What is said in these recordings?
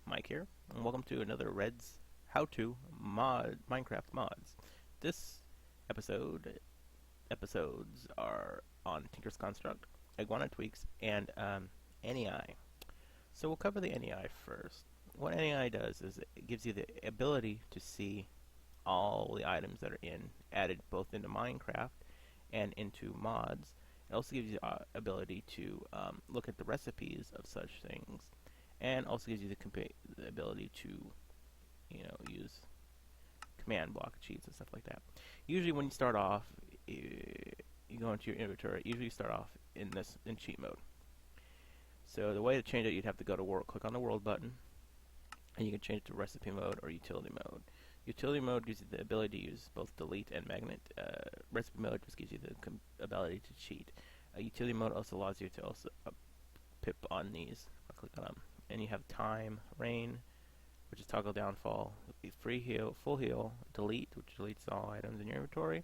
Mike here, and welcome to another Red's How-To Minecraft Mods. This episodes are on Tinker's Construct, Iguana Tweaks, and NEI. So we'll cover the NEI first. What NEI does is it gives you the ability to see all the items that are added both into Minecraft and into mods. It also gives you the ability to look at the recipes of such things, and also gives you the ability to, use command block cheats and stuff like that. Usually, when you start off, you go into your inventory. Usually, you start off in cheat mode. So the way to change it, you'd have to go to world, click on the world button, and you can change it to recipe mode or utility mode. Utility mode gives you the ability to use both delete and magnet. Recipe mode just gives you the ability to cheat. Utility mode also allows you to also pip on these. I'll click on them, and you have time, rain, which is toggle downfall, free heal, full heal, delete, which deletes all items in your inventory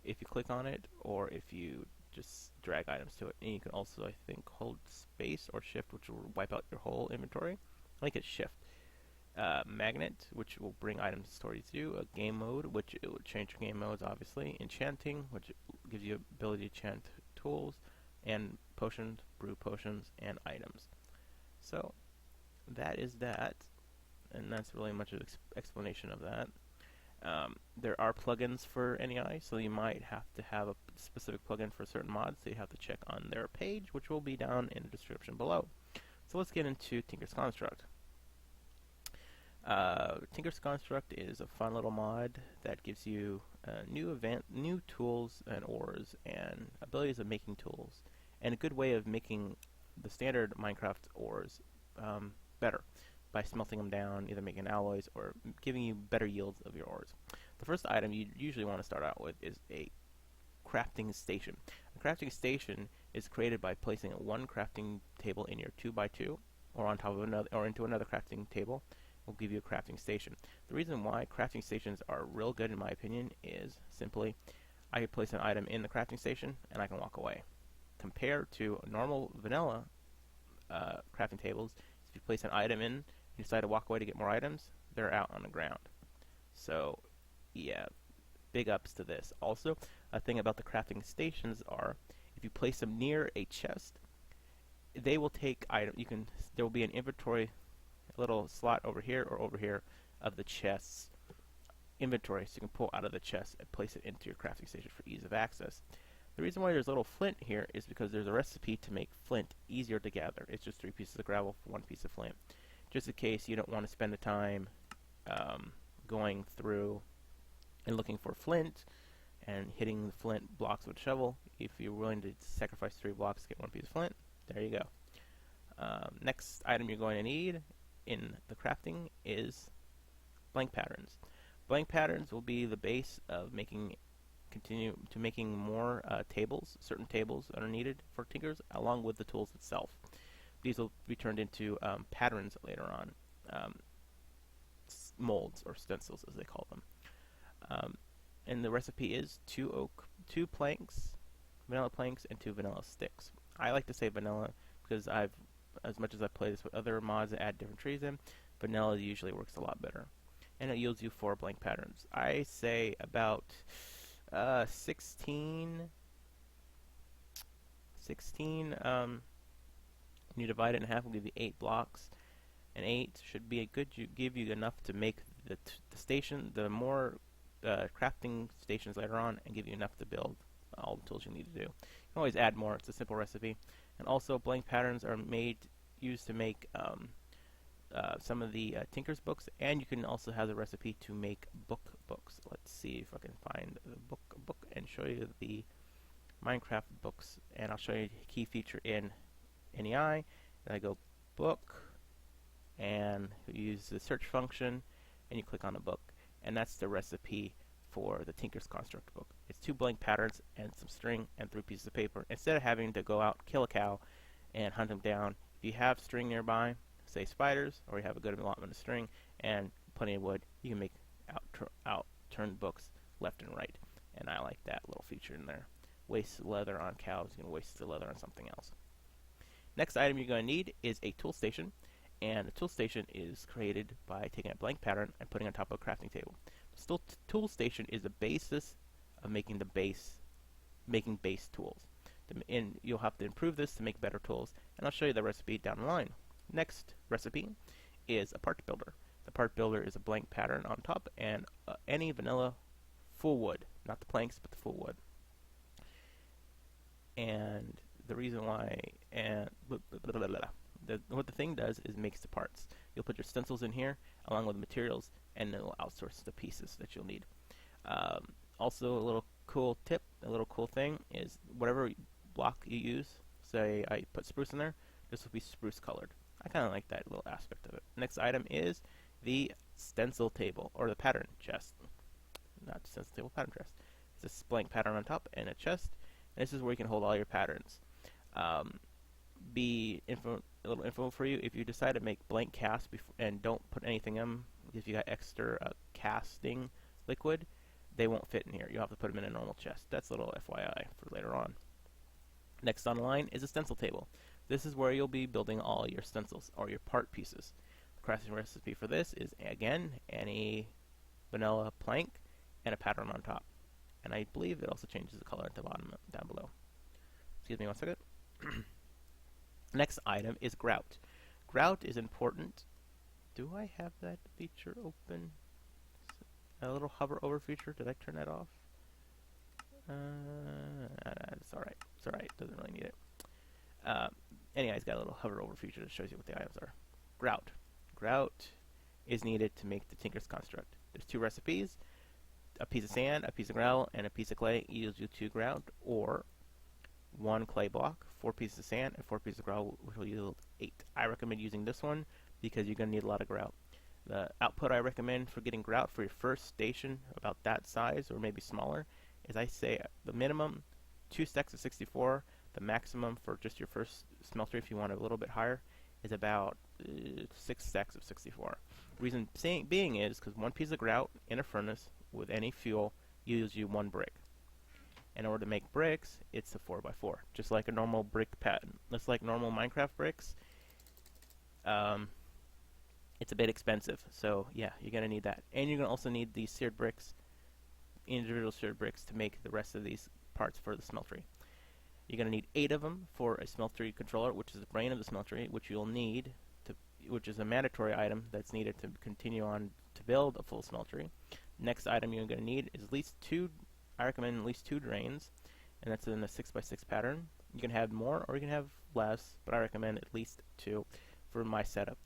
if you click on it, or if you just drag items to it. And you can also, I think, hold space or shift, which will wipe out your whole inventory. I think it's shift. Magnet, which will bring items stored to you. Game mode, which it will change your game modes, obviously. Enchanting, which gives you ability to enchant tools, and potions, brew potions, and items. So that is that, and that's really much of an explanation of that. There are plugins for NEI, so you might have to have a specific plugin for certain mods, so you have to check on their page, which will be down in the description below. So let's get into Tinker's Construct. Tinker's Construct is a fun little mod that gives you new tools and ores and abilities of making tools, and a good way of making the standard Minecraft ores better by smelting them down, either making alloys or giving you better yields of your ores. The first item you usually want to start out with is a crafting station. A crafting station is created by placing one crafting table in your 2x2 or on top of another, or into another crafting table. Will give you a crafting station. The reason why crafting stations are real good, in my opinion, is simply I can place an item in the crafting station and I can walk away. Compared to normal vanilla crafting tables, if you place an item in and you decide to walk away to get more items, they're out on the ground. So, yeah, big ups to this. Also, a thing about the crafting stations are if you place them near a chest, they will take item. There will be an inventory little slot over here or over here of the chest's inventory, so you can pull out of the chest and place it into your crafting station for ease of access. The reason why there's a little flint here is because there's a recipe to make flint easier to gather. It's just 3 pieces of gravel for 1 piece of flint. Just in case you don't want to spend the time going through and looking for flint and hitting the flint blocks with a shovel, if you're willing to sacrifice 3 blocks to get 1 piece of flint, there you go. Next item you're going to need in the crafting is blank patterns. Blank patterns will be the base of making more tables, certain tables that are needed for Tinkers, along with the tools itself. These will be turned into patterns later on, molds or stencils as they call them. And the recipe is 2 planks, vanilla planks, and 2 vanilla sticks. I like to say vanilla because as much as I play this with other mods that add different trees in, vanilla usually works a lot better. And it yields you 4 blank patterns. I say about 16, when you divide it in half, will give you 8 blocks. And 8 should be give you enough to make the more crafting stations later on, and give you enough to build all the tools you need to do. You can always add more. It's a simple recipe. And also, blank patterns are used to make some of the Tinker's books, and you can also have the recipe to make books. Let's see if I can find the book and show you the Minecraft books. And I'll show you a key feature in NEI. And I go book, and you use the search function, and you click on the book, and that's the recipe for the Tinker's Construct book. It's 2 blank patterns and some string and 3 pieces of paper. Instead of having to go out, kill a cow, and hunt them down, if you have string nearby, say spiders, or you have a good allotment of string and plenty of wood, you can make out-turned books left and right. And I like that little feature in there. Waste leather on cows, you can waste the leather on something else. Next item you're going to need is a tool station. And a tool station is created by taking a blank pattern and putting it on top of a crafting table. The tool station is the basis of making base tools. And you'll have to improve this to make better tools, and I'll show you the recipe down the line. Next recipe is a part builder. The part builder is a blank pattern on top and any vanilla full wood, not the planks but the full wood. And the reason why, and what the thing does is makes the parts. You'll put your stencils in here along with the materials, and it'll outsource the pieces that you'll need. Also, a little cool tip, a little cool thing is whatever block you use, say I put spruce in there, this will be spruce colored. I kind of like that little aspect of it. Next item is the stencil table, or the pattern chest. Not stencil table, pattern chest. It's a blank pattern on top and a chest, and this is where you can hold all your patterns. A little info for you: if you decide to make blank casts and don't put anything in, if you got extra casting liquid, they won't fit in here. You'll have to put them in a normal chest. That's a little FYI for later on. Next on the line is a stencil table. This is where you'll be building all your stencils or your part pieces. The crafting recipe for this is, again, any vanilla plank and a pattern on top. And I believe it also changes the color at the bottom down below. Excuse me one second. Next item is grout. Grout is important. Do I have that feature open? A little hover over feature. Did I turn that off? It's alright. It's alright. Doesn't really need it. Anyway, it's got a little hover over feature that shows you what the items are. Grout. Grout is needed to make the Tinker's Construct. There's two recipes: a piece of sand, a piece of gravel, and a piece of clay yields you 2 grout, or 1 clay block, 4 pieces of sand, and 4 pieces of gravel, which will yield 8. I recommend using this one because you're going to need a lot of grout. The output I recommend for getting grout for your first station, about that size or maybe smaller, is I say the minimum 2 stacks of 64. The maximum for just your first smelter, if you want it a little bit higher, is about 6 stacks of 64. Reason being is because 1 piece of grout in a furnace with any fuel yields you 1 brick. In order to make bricks, it's a 4x4, just like a normal brick pattern. Just like normal Minecraft bricks, it's a bit expensive. So yeah, you're gonna need that, and you're gonna also need these seared bricks, individual seared bricks, to make the rest of these parts for the smeltery. You're gonna need 8 of them for a smeltery controller, which is the brain of the smeltery, which you'll need to, which is a mandatory item that's needed to continue on to build a full smeltery. Next item you're gonna need is at least 2. I recommend at least 2 drains, and that's in a 6x6 pattern. You can have more or you can have less, but I recommend at least 2 for my setup.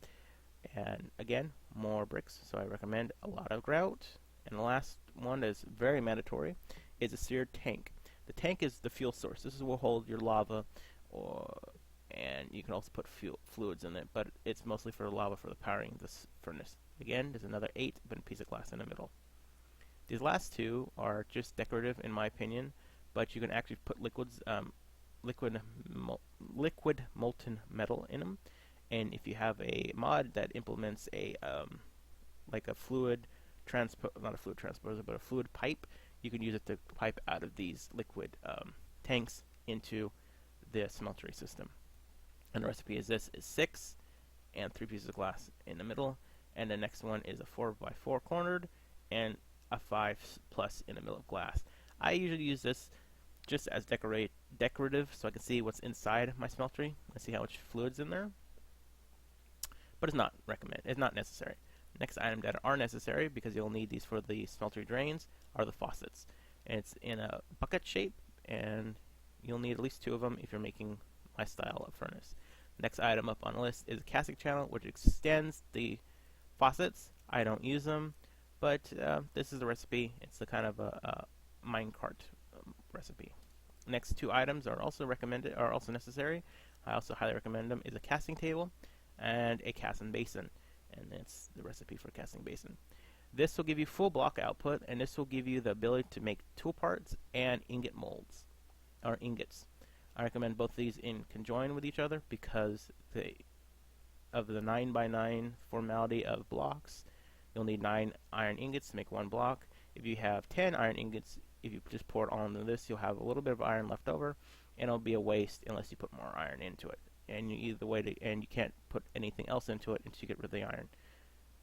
And again, more bricks, so I recommend a lot of grout. And the last one that is very mandatory is a seared tank. The tank is the fuel source. This is what will hold your lava, and you can also put fluids in it, but it's mostly for the lava for the powering this furnace. Again, there's another 8, but a piece of glass in the middle. These last 2 are just decorative in my opinion, but you can actually put liquid molten metal in them. And if you have a mod that implements a like a fluid not a fluid transposer, but a fluid pipe, you can use it to pipe out of these liquid tanks into the smeltery system. And the recipe is 6 and 3 pieces of glass in the middle, and the next one is a 4x4 cornered and a 5+ in the middle of glass. I usually use this just as decorative, so I can see what's inside my smeltery and see how much fluid's in there. But it's not necessary. Next item that are necessary, because you'll need these for the smeltery drains, are the faucets. And it's in a bucket shape, and you'll need at least 2 of them if you're making my style of furnace. Next item up on the list is a casting channel, which extends the faucets. I don't use them, but this is the recipe. It's the kind of a minecart recipe. Next 2 items are also necessary. I also highly recommend them. Is a casting table and a casting basin, and that's the recipe for casting basin. This will give you full block output, and this will give you the ability to make tool parts and ingot molds, or ingots. I recommend both these in conjoin with each other because of the 9x9 formality of blocks. You'll need 9 iron ingots to make 1 block. If you have 10 iron ingots, if you just pour it all into this, you'll have a little bit of iron left over, and it'll be a waste unless you put more iron into it. and you can't put anything else into it until you get rid of the iron,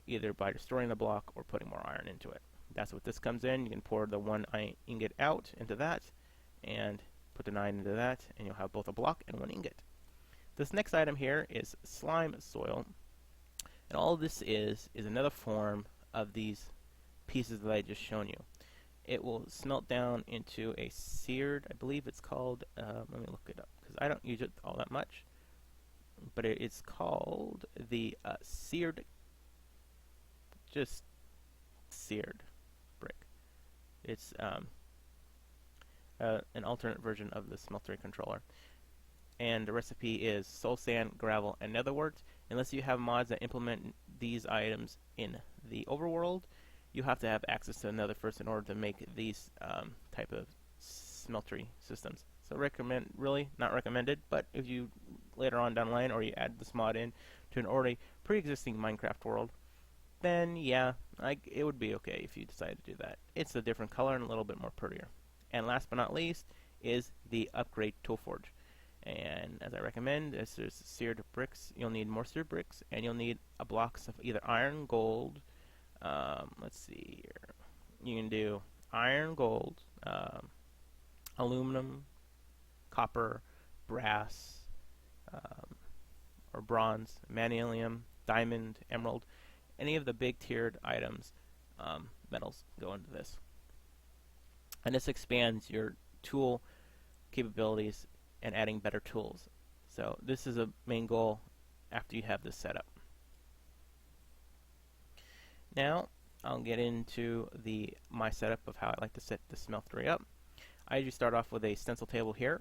either by destroying the block or putting more iron into it. That's what this comes in. You can pour the one ingot out into that, and put the 9 into that, and you'll have both a block and one ingot. This next item here is slime soil, and all this is another form of these pieces that I just shown you. It will smelt down into a seared, I believe it's called, let me look it up, because I don't use it all that much, but it's called the just seared brick. It's an alternate version of the smeltery controller. And the recipe is soul sand, gravel, and netherwort. Unless you have mods that implement these items in the overworld, you have to have access to another first in order to make these type of smeltery systems. So really not recommended, but if you later on down the line, or you add this mod in to an already pre-existing Minecraft world, then yeah, it would be okay if you decide to do that. It's a different color and a little bit more prettier. And last but not least is the upgrade tool forge. And as I recommend, there's seared bricks. You'll need more seared bricks, and you'll need a blocks of either iron, gold. Let's see here. You can do iron, gold, aluminum, copper, brass, or bronze, manilium, diamond, emerald. Any of the big tiered items, metals go into this. And this expands your tool capabilities and adding better tools. So this is a main goal after you have this set up. Now I'll get into my setup of how I like to set the smeltery up. I usually start off with a stencil table here,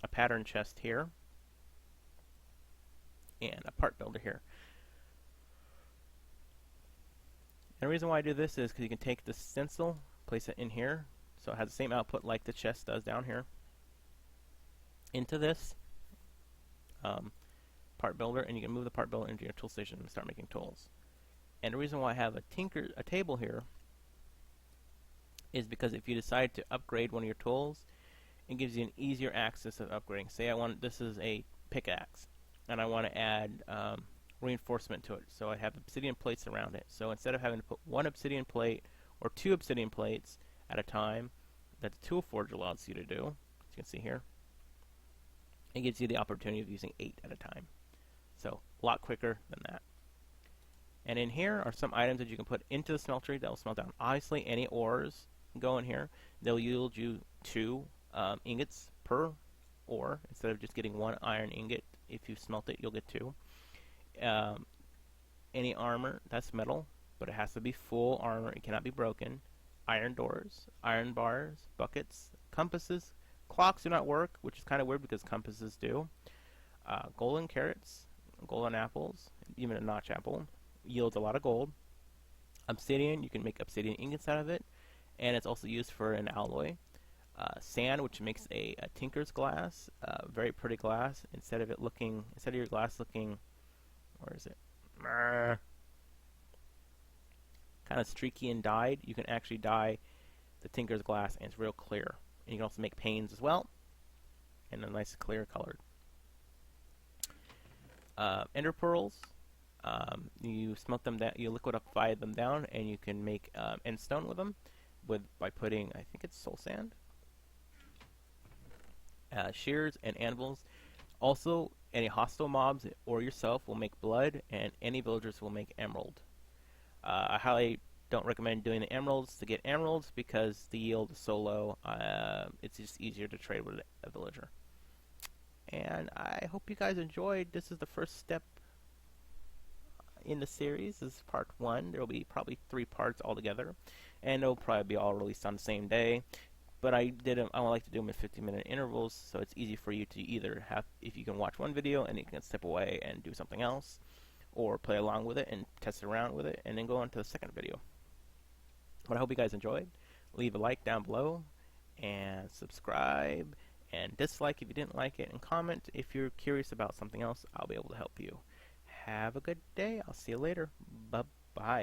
a pattern chest here, and a part builder here. And the reason why I do this is because you can take the stencil, place it in here, so it has the same output like the chest does down here, into this part builder, and you can move the part builder into your tool station and start making tools. And the reason why I have a table here is because if you decide to upgrade one of your tools, it gives you an easier access of upgrading. Say this is a pickaxe, and I want to add reinforcement to it, so I have obsidian plates around it. So instead of having to put one obsidian plate or 2 obsidian plates at a time that the tool forge allows you to do, as you can see here, it gives you the opportunity of using 8 at a time. So a lot quicker than that. And in here are some items that you can put into the smeltery that will smelt down. Obviously, any ores go in here. They'll yield you 2 ingots per ore. Instead of just getting 1 iron ingot, if you smelt it, you'll get 2. Any armor, that's metal, but it has to be full armor. It cannot be broken. Iron doors, iron bars, buckets, compasses. Clocks do not work, which is kind of weird because compasses do. Golden carrots, golden apples, even a notch apple yields a lot of gold. Obsidian, you can make obsidian ingots out of it, and it's also used for an alloy. Sand, which makes a tinker's glass, very pretty glass. Instead of your glass looking, where is it? Kind of streaky and dyed, you can actually dye the tinker's glass, and it's real clear. And you can also make panes as well, and a nice clear colored. Ender pearls, you smelt them down, you liquefy them down, and you can make end stone with them by putting, I think it's soul sand. Shears and anvils. Also, any hostile mobs or yourself will make blood, and any villagers will make emerald. I highly don't recommend doing the emeralds to get emeralds because the yield is so low. It's just easier to trade with a villager. And I hope you guys enjoyed. This is the first step in the series. This is part 1. There will be probably 3 parts altogether, and they'll probably be all released on the same day. But I like to do them in 15-minute intervals, so it's easy for you to either if you can watch one video and you can step away and do something else, or play along with it and test around with it, and then go on to the second video. But I hope you guys enjoyed. Leave a like down below, and subscribe, and dislike if you didn't like it, and comment if you're curious about something else. I'll be able to help you. Have a good day. I'll see you later. Bye-bye.